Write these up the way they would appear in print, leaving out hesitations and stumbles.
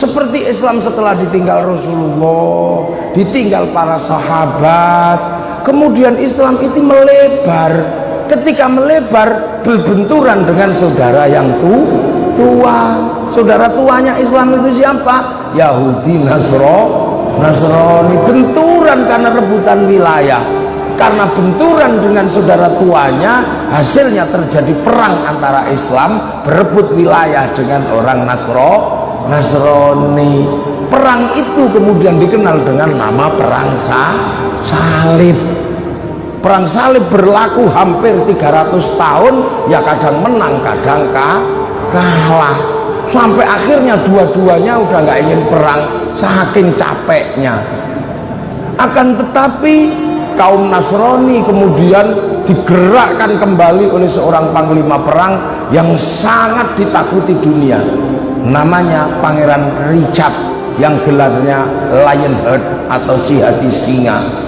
Seperti Islam setelah ditinggal Rasulullah, ditinggal para sahabat, kemudian Islam itu melebar. Ketika melebar, berbenturan dengan saudara yang tua. Saudara tuanya Islam itu siapa? Yahudi, Nasrani. Benturan karena rebutan wilayah. Karena benturan dengan saudara tuanya, hasilnya terjadi perang antara Islam berebut wilayah dengan orang Nasrani. Perang itu kemudian dikenal dengan nama perang salib. Perang salib berlaku hampir 300 tahun, ya kadang menang kadang kalah, sampai akhirnya dua-duanya udah nggak ingin perang saking capeknya. Akan tetapi kaum Nasrani kemudian digerakkan kembali oleh seorang panglima perang yang sangat ditakuti dunia, namanya Pangeran Richard, yang gelarnya Lionheart atau si hati singa.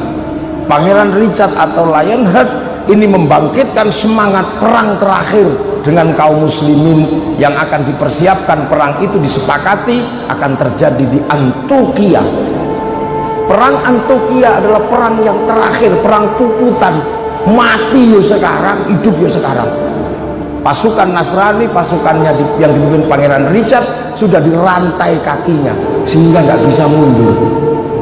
Pangeran Richard atau Lionheart ini membangkitkan semangat perang terakhir dengan kaum muslimin yang akan dipersiapkan. Perang itu disepakati akan terjadi di Antokia. Perang Antokia adalah perang yang terakhir, perang puputan, mati yo sekarang, hidup yo sekarang. Pasukan Nasrani, pasukannya yang dipimpin Pangeran Richard sudah dirantai kakinya sehingga nggak bisa mundur.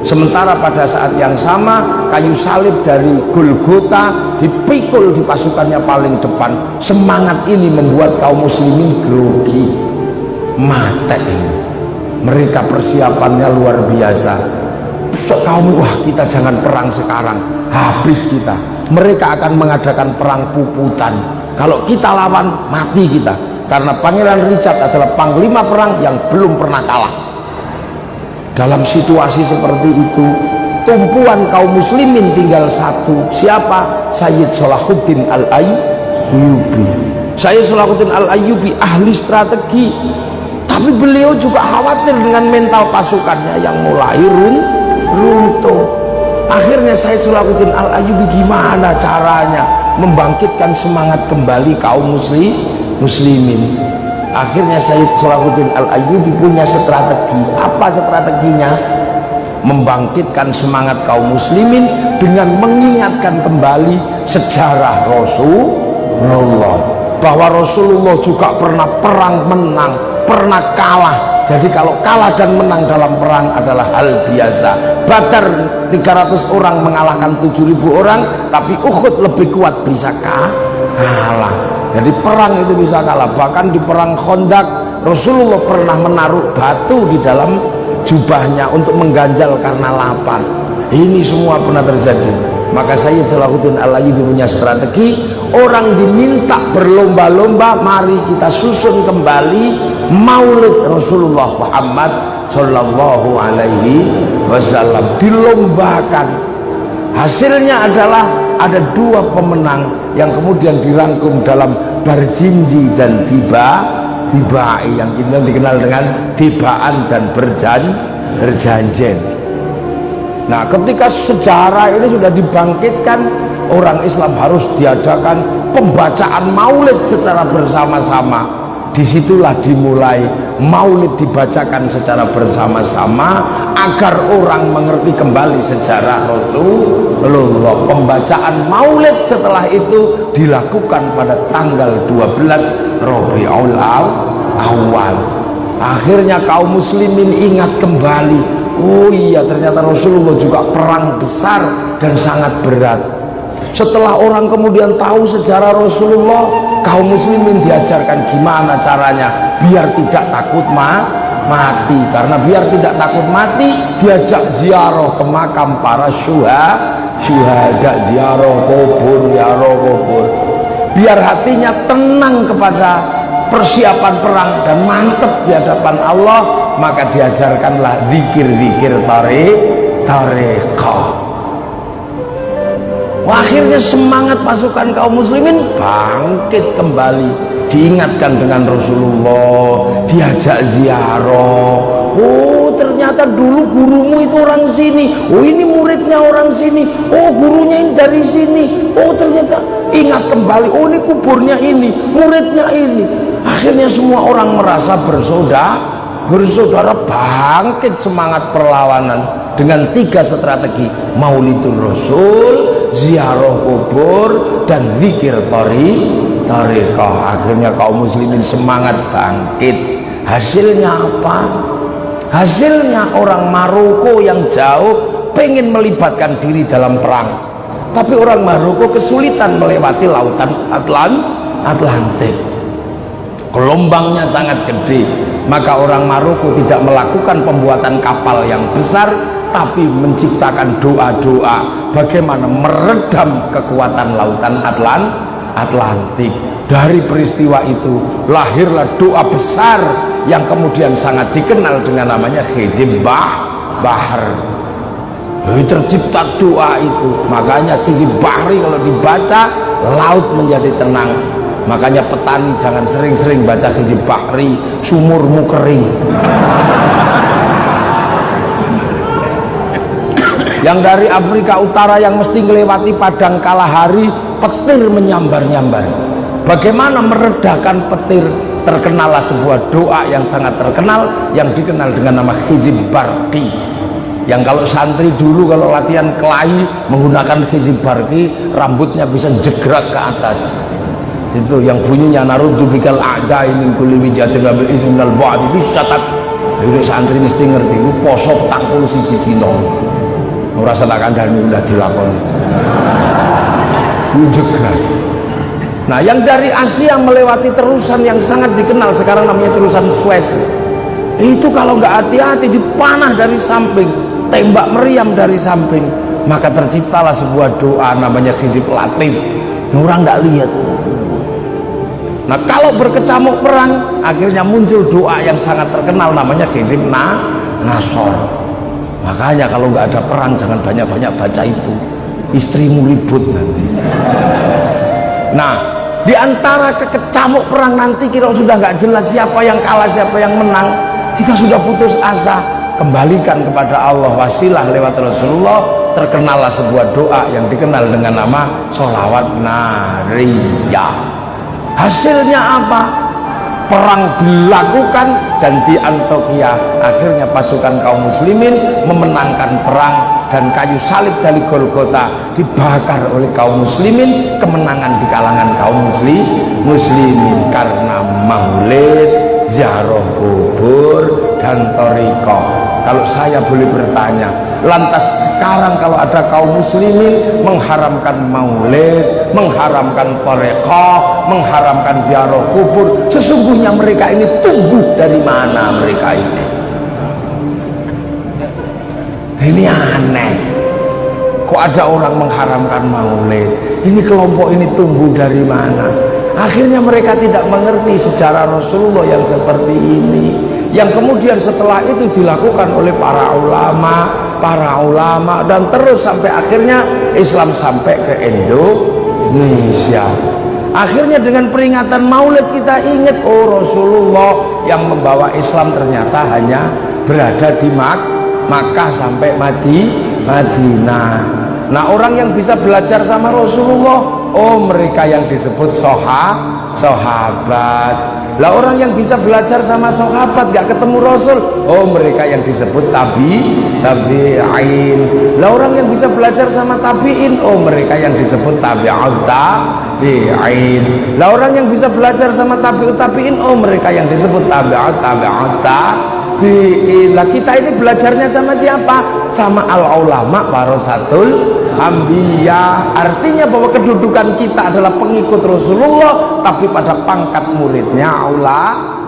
Sementara pada saat yang sama kayu salib dari Golgota dipikul di pasukannya paling depan. Semangat ini membuat kaum muslimin grogi, mati ini. Mereka persiapannya luar biasa. Kaum wah kita jangan perang sekarang, habis kita. Mereka akan mengadakan perang puputan. Kalau kita lawan mati kita, karena Pangeran Richard adalah panglima perang yang belum pernah kalah. Dalam situasi seperti itu, tumpuan kaum muslimin tinggal satu. Siapa? Sayyid Salahuddin Al-Ayyubi. Sayyid Salahuddin Al-Ayyubi ahli strategi, tapi beliau juga khawatir dengan mental pasukannya yang mulai runtuh. Akhirnya Sayyid Salahuddin Al-Ayyubi gimana caranya membangkitkan semangat kembali kaum muslimin. Akhirnya Sayyid Salahuddin Al-Ayyubi punya strategi. Apa strateginya? Membangkitkan semangat kaum muslimin dengan mengingatkan kembali sejarah Rasulullah, bahwa Rasulullah juga pernah perang menang, pernah kalah. Jadi kalau kalah dan menang dalam perang adalah hal biasa. Badar 300 orang mengalahkan 7.000 orang, tapi Uhud lebih kuat, bisa kalah. Jadi perang itu bisa kalah. Bahkan di perang Khandaq Rasulullah pernah menaruh batu di dalam jubahnya untuk mengganjal karena lapar. Ini semua pernah terjadi. Maka Sayyid Salahuddin Al-Ayyubi punya strategi. Orang diminta berlomba-lomba, mari kita susun kembali maulid Rasulullah Muhammad Sallallahu Alaihi Wasallam, dilombakan. Hasilnya adalah ada dua pemenang yang kemudian dirangkum dalam Barjinji dan Tibai, yang kita dikenal dengan tibaan dan berjanjen. Nah, ketika sejarah ini sudah dibangkitkan, orang Islam harus diadakan pembacaan maulid secara bersama-sama. Disitulah dimulai maulid dibacakan secara bersama-sama agar orang mengerti kembali sejarah Rasulullah. Pembacaan maulid setelah itu dilakukan pada tanggal 12 Rabiul Awal. Akhirnya kaum muslimin ingat kembali, oh iya ternyata Rasulullah juga perang besar dan sangat berat. Setelah orang kemudian tahu sejarah Rasulullah, kaum muslimin diajarkan gimana caranya biar tidak takut mati. Karena biar tidak takut mati, diajak ziarah ke makam para syuhada, ziarah kubur. Biar hatinya tenang kepada persiapan perang dan mantap di hadapan Allah, maka diajarkanlah zikir-zikir tarekat. Akhirnya semangat pasukan kaum muslimin bangkit kembali, diingatkan dengan Rasulullah, diajak ziarah. Oh ternyata dulu gurumu itu orang sini, oh ini muridnya orang sini, oh gurunya ini dari sini, oh ternyata ingat kembali, oh ini kuburnya ini, muridnya ini. Akhirnya semua orang merasa bersaudara, bersaudara bangkit semangat perlawanan dengan 3 strategi: Maulidul Rasul, ziarah kubur, dan zikir thariqah. Akhirnya kaum muslimin semangat bangkit. Hasilnya apa? Hasilnya orang Maroko yang jauh pengen melibatkan diri dalam perang, tapi orang Maroko kesulitan melewati lautan Atlantik. Gelombangnya sangat gede, maka orang Maroko tidak melakukan pembuatan kapal yang besar, tapi menciptakan doa-doa bagaimana meredam kekuatan lautan Atlantik. Dari peristiwa itu lahirlah doa besar yang kemudian sangat dikenal dengan namanya Hizib Bahr. Tercipta doa itu, makanya Hizib Bahri kalau dibaca laut menjadi tenang. Makanya petani jangan sering-sering baca Hizib Bahri, sumurmu kering. Yang dari Afrika Utara yang mesti melewati padang Kalahari, petir menyambar-nyambar. Bagaimana meredakan petir? Terkenallah sebuah doa yang sangat terkenal yang dikenal dengan nama Hizib Barqi, yang kalau santri dulu kalau latihan kelahi menggunakan Hizib Barqi, rambutnya bisa jegrak ke atas. Itu yang bunyinya naruddu bikal a'da'i min kulli wijatin wa bil izni minal ba'di bisyatat. Ini santri mesti ngerti, itu poso 41 dina ora salah kandhane ulah dilakoni. Jegrak. Nah, yang dari Asia melewati terusan yang sangat dikenal sekarang namanya terusan Suez. Itu kalau nggak hati-hati dipanah dari samping, tembak meriam dari samping, maka terciptalah sebuah doa namanya Hizib Latif. Orang nggak lihat. Nah, kalau berkecamuk perang, akhirnya muncul doa yang sangat terkenal namanya Hizib Nasor. Makanya kalau nggak ada perang jangan banyak-banyak baca itu, istrimu ribut nanti. Nah, di antara kecamuk perang nanti kita sudah nggak jelas siapa yang kalah siapa yang menang, kita sudah putus asa, kembalikan kepada Allah, wasilah lewat Rasulullah. Terkenallah sebuah doa yang dikenal dengan nama sholawat nariyah. Hasilnya apa? Perang dilakukan, dan di Antioquia akhirnya pasukan kaum muslimin memenangkan perang, dan kayu salib dari Golgota dibakar oleh kaum muslimin. Kemenangan di kalangan kaum muslimin karena maulid, ziarah kubur, dan thariqah. Kalau saya boleh bertanya, lantas sekarang kalau ada kaum muslimin mengharamkan maulid, mengharamkan thariqah, mengharamkan ziarah kubur, sesungguhnya mereka ini tumbuh dari mana mereka ini? Ini aneh. Kok ada orang mengharamkan maulid? Ini kelompok ini tumbuh dari mana? Akhirnya mereka tidak mengerti sejarah Rasulullah yang seperti ini, yang kemudian setelah itu dilakukan oleh para ulama, dan terus sampai akhirnya Islam sampai ke Indonesia. Akhirnya dengan peringatan maulid kita ingat, oh Rasulullah yang membawa Islam ternyata hanya berada di Makkah sampai Madinah. Nah, orang yang bisa belajar sama Rasulullah, oh mereka yang disebut sahabat. Lah orang yang bisa belajar sama sahabat gak ketemu Rasul, oh mereka yang disebut tabi'in. Lah orang yang bisa belajar sama tabi'in, oh mereka yang disebut tabi'in. Lah orang yang bisa belajar sama tabi'in, oh mereka yang disebut tabi'in. Lah kita ini belajarnya sama siapa? Sama al-ulama warasatul anbiya. Artinya bahwa kedudukan kita adalah pengikut Rasulullah, tapi pada pangkat muridnya Allah.